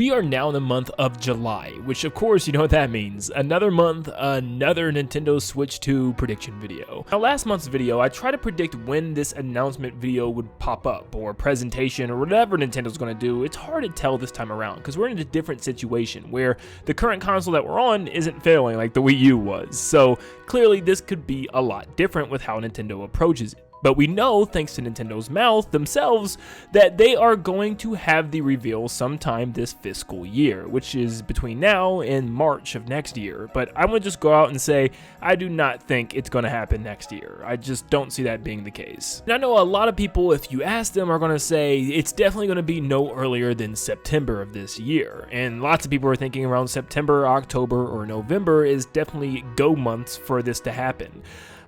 We are now in the month of July, which of course you know what that means. Another month, another Nintendo Switch 2 prediction video. Now last month's video, I tried to predict when this announcement video would pop up, or presentation, or whatever Nintendo's going to do. It's hard to tell this time around, because we're in a different situation, where the current console that we're on isn't failing like the Wii U was. So clearly this could be a lot different with how Nintendo approaches it. But we know, thanks to Nintendo's mouth themselves, that they are going to have the reveal sometime this fiscal year, which is between now and March of next year. But I'm going to just go out and say, I do not think it's going to happen next year. I just don't see that being the case. And I know a lot of people, if you ask them, are going to say it's definitely going to be no earlier than September of this year. And lots of people are thinking around September, October, or November is definitely go months for this to happen.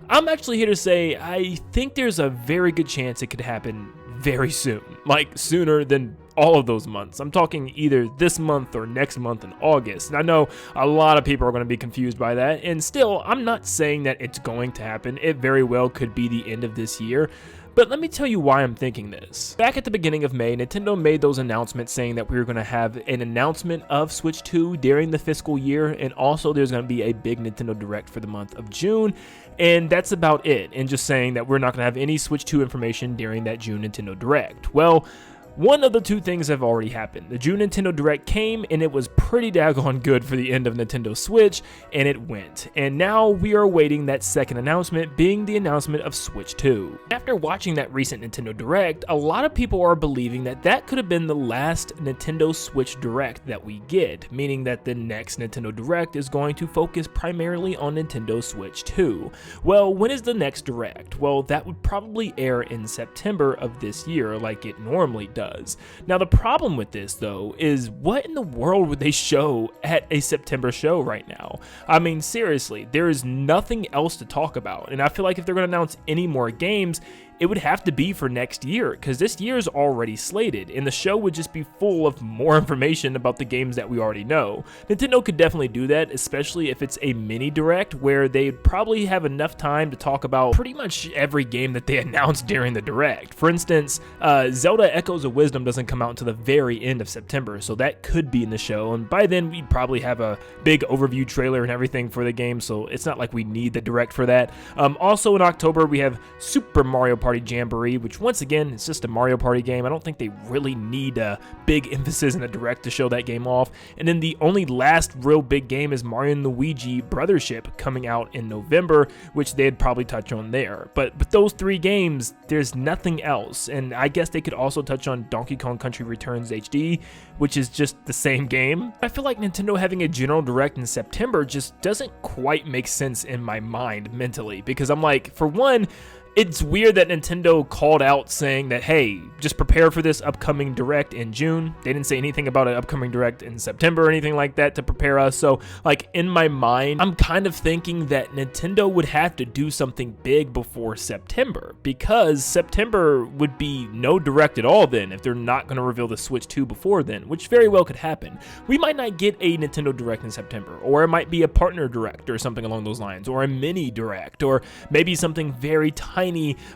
I'm actually here to say I think there's a very good chance it could happen very soon, like sooner than all of those months. I'm talking either this month or next month in August. And I know a lot of people are going to be confused by that, and still, I'm not saying that it's going to happen. It very well could be the end of this year. But let me tell you why I'm thinking this. Back at the beginning of May, Nintendo made those announcements saying that we were going to have an announcement of Switch 2 during the fiscal year, and also there's going to be a big Nintendo Direct for the month of June, and that's about it, and just saying that we're not going to have any Switch 2 information during that June Nintendo Direct. Well, one of the two things have already happened. The June Nintendo Direct came, and it was pretty daggone good for the end of Nintendo Switch, and it went. And now we are awaiting that second announcement, being the announcement of Switch 2. After watching that recent Nintendo Direct, a lot of people are believing that that could have been the last Nintendo Switch Direct that we get, meaning that the next Nintendo Direct is going to focus primarily on Nintendo Switch 2. Well, when is the next Direct? Well, that would probably air in September of this year, like it normally does. Now the problem with this though is what in the world would they show at a September show right now? I mean seriously, there is nothing else to talk about, and I feel like if they're going to announce any more games, it would have to be for next year, because this year is already slated, and the show would just be full of more information about the games that we already know. Nintendo could definitely do that, especially if it's a mini direct, where they'd probably have enough time to talk about pretty much every game that they announced during the direct. For instance, Zelda Echoes of Wisdom doesn't come out until the very end of September, so that could be in the show, and by then we'd probably have a big overview trailer and everything for the game, so it's not like we need the direct for that. Also in October, we have Super Mario Party Jamboree, which once again, it's just a Mario Party game. I don't think they really need a big emphasis in a direct to show that game off. And then the only last real big game is Mario and Luigi Brothership coming out in November, which they'd probably touch on there. But those three games, there's nothing else. And I guess they could also touch on Donkey Kong Country Returns HD, which is just the same game. I feel like Nintendo having a general direct in September just doesn't quite make sense in my mind mentally, because I'm like, for one, it's weird that Nintendo called out saying that, hey, just prepare for this upcoming Direct in June. They didn't say anything about an upcoming Direct in September or anything like that to prepare us. So, like, in my mind, I'm kind of thinking that Nintendo would have to do something big before September, because September would be no Direct at all then if they're not going to reveal the Switch 2 before then, which very well could happen. We might not get a Nintendo Direct in September, or it might be a partner Direct or something along those lines, or a mini Direct, or maybe something very tiny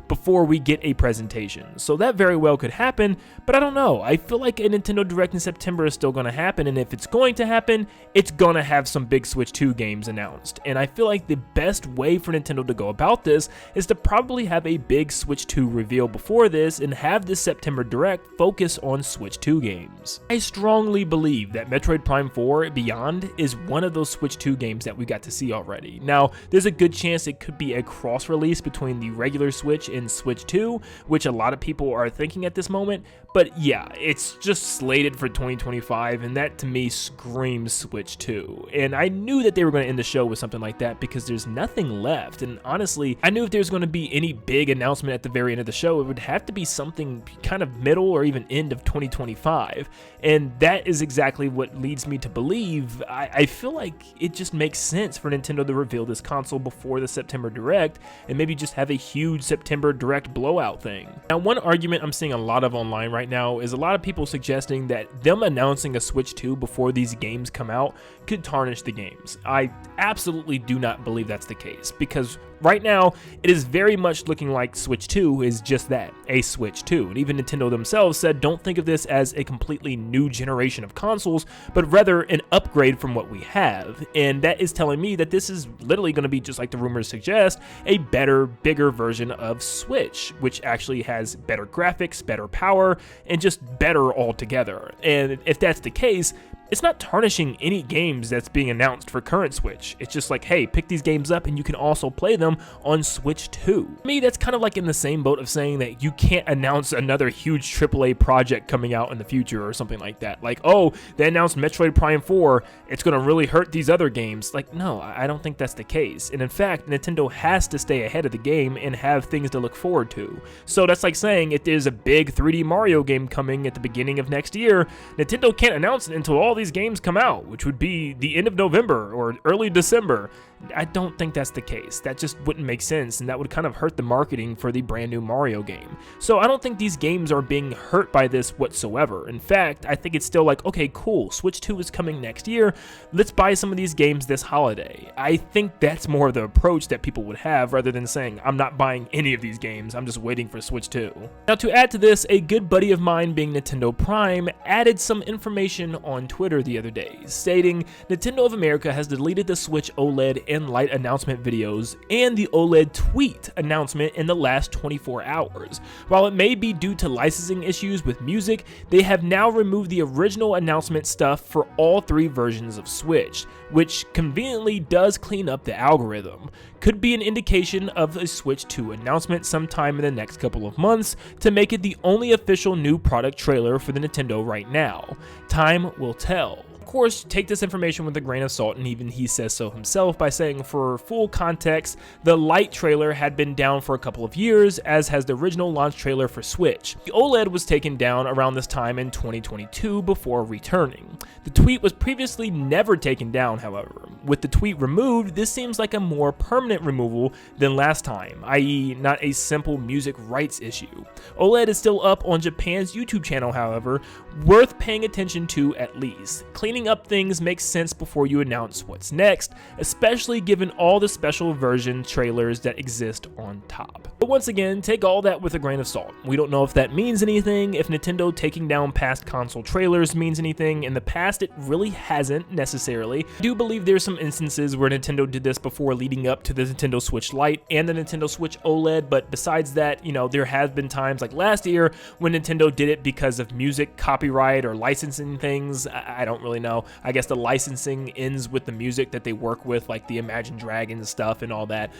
before we get a presentation. So that very well could happen, but I don't know. I feel like a Nintendo Direct in September is still going to happen, and if it's going to happen, it's going to have some big Switch 2 games announced. And I feel like the best way for Nintendo to go about this is to probably have a big Switch 2 reveal before this, and have this September Direct focus on Switch 2 games. I strongly believe that Metroid Prime 4 Beyond is one of those Switch 2 games that we got to see already. Now, there's a good chance it could be a cross-release between the regular Switch and Switch 2, which a lot of people are thinking at this moment, but yeah, it's just slated for 2025, and that to me screams Switch 2. And I knew that they were going to end the show with something like that, because there's nothing left, and honestly, I knew if there's going to be any big announcement at the very end of the show, it would have to be something kind of middle or even end of 2025, and that is exactly what leads me to believe I feel like it just makes sense for Nintendo to reveal this console before the September Direct, and maybe just have a huge September Direct blowout thing. Now, one argument I'm seeing a lot of online right now is a lot of people suggesting that them announcing a Switch 2 before these games come out could tarnish the games. I absolutely do not believe that's the case, because right now, it is very much looking like Switch 2 is just that, a Switch 2. And even Nintendo themselves said, don't think of this as a completely new generation of consoles, but rather an upgrade from what we have. And that is telling me that this is literally going to be, just like the rumors suggest, a better, bigger version of Switch, which actually has better graphics, better power, and just better altogether. And if that's the case, it's not tarnishing any games that's being announced for current Switch. It's just like, hey, pick these games up and you can also play them on Switch 2. To me, that's kind of like in the same boat of saying that you can't announce another huge AAA project coming out in the future or something like that. Like, oh, they announced Metroid Prime 4, it's going to really hurt these other games. Like, no, I don't think that's the case. And in fact, Nintendo has to stay ahead of the game and have things to look forward to. So that's like saying if there's a big 3D Mario game coming at the beginning of next year, Nintendo can't announce it until all these games come out, which would be the end of November or early December. I don't think that's the case. That just wouldn't make sense, and that would kind of hurt the marketing for the brand new Mario game. So I don't think these games are being hurt by this whatsoever. In fact, I think it's still like, okay, cool, Switch 2 is coming next year. Let's buy some of these games this holiday. I think that's more of the approach that people would have rather than saying, I'm not buying any of these games, I'm just waiting for Switch 2. Now, to add to this, a good buddy of mine, being Nintendo Prime, added some information on Twitter the other day, stating Nintendo of America has deleted the Switch OLED and Lite announcement videos and the OLED tweet announcement in the last 24 hours. While it may be due to licensing issues with music, they have now removed the original announcement stuff for all 3 versions of Switch, which conveniently does clean up the algorithm. Could be an indication of a Switch 2 announcement sometime in the next couple of months to make it the only official new product trailer for the Nintendo right now. Time will tell. Of course, take this information with a grain of salt, and even he says so himself by saying, for full context, the Lite trailer had been down for a couple of years, as has the original launch trailer for Switch. The OLED was taken down around this time in 2022 before returning. The tweet was previously never taken down, however. With the tweet removed, this seems like a more permanent removal than last time, i.e. not a simple music rights issue. OLED is still up on Japan's YouTube channel, however, worth paying attention to at least. Cleaning up things makes sense before you announce what's next, especially given all the special version trailers that exist on top. But once again, take all that with a grain of salt. We don't know if that means anything, if Nintendo taking down past console trailers means anything. In the past, it really hasn't necessarily. I do believe there's some instances where Nintendo did this before leading up to the Nintendo Switch Lite and the Nintendo Switch OLED, but besides that, you know, there have been times like last year when Nintendo did it because of music copyright or licensing things. I don't really know. I guess the licensing ends with the music that they work with, like the Imagine Dragons stuff and all that.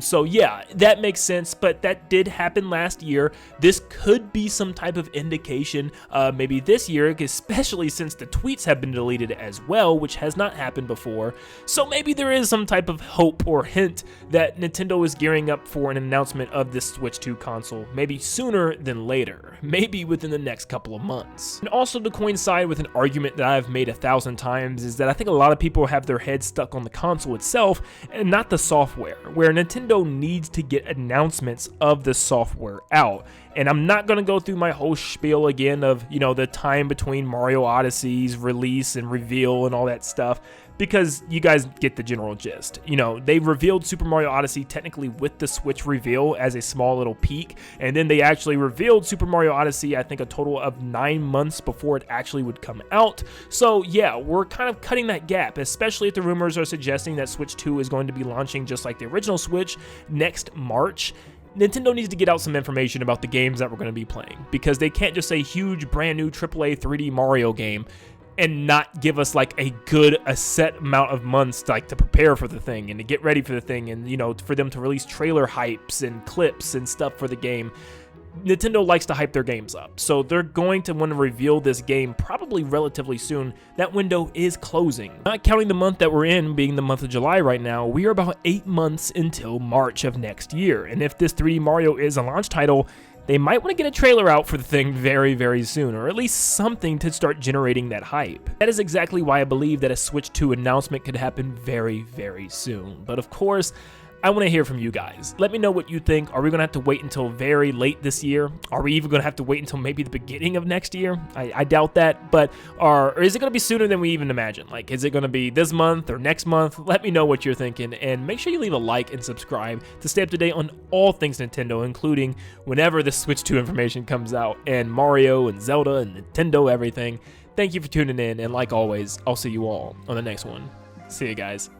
So yeah, that makes sense, but that did happen last year. This could be some type of indication maybe this year, especially since the tweets have been deleted as well, which has not happened before. So maybe there is some type of hope or hint that Nintendo is gearing up for an announcement of this Switch 2 console, maybe sooner than later, maybe within the next couple of months. And also, to coincide with an argument that I've made 1,000 times, is that I think a lot of people have their heads stuck on the console itself and not the software, where Nintendo needs to get announcements of the software out. And I'm not going to go through my whole spiel again of, you know, the time between Mario Odyssey's release and reveal and all that stuff, because you guys get the general gist. You know, they revealed Super Mario Odyssey technically with the Switch reveal as a small little peek, and then they actually revealed Super Mario Odyssey, I think, a total of 9 months before it actually would come out. So yeah, we're kind of cutting that gap, especially if the rumors are suggesting that Switch 2 is going to be launching just like the original Switch next March. Nintendo needs to get out some information about the games that we're going to be playing, because they can't just say huge brand new AAA 3D Mario game and not give us like a set amount of months to prepare for the thing and to get ready for the thing, and, you know, for them to release trailer hypes and clips and stuff for the game. Nintendo likes to hype their games up, so they're going to want to reveal this game probably relatively soon. That window is closing. Not counting the month that we're in, being the month of July right now, we are about 8 months until March of next year. And if this 3D Mario is a launch title, they might want to get a trailer out for the thing very, very soon, or at least something to start generating that hype. That is exactly why I believe that a Switch 2 announcement could happen very, very soon. But of course, I want to hear from you guys. Let me know what you think. Are we going to have to wait until very late this year? Are we even going to have to wait until maybe the beginning of next year? I doubt that, but or is it going to be sooner than we even imagine? Like, is it going to be this month or next month? Let me know what you're thinking, and make sure you leave a like and subscribe to stay up to date on all things Nintendo, including whenever the Switch 2 information comes out, and Mario and Zelda and Nintendo everything. Thank you for tuning in, and like always, I'll see you all on the next one. See you guys.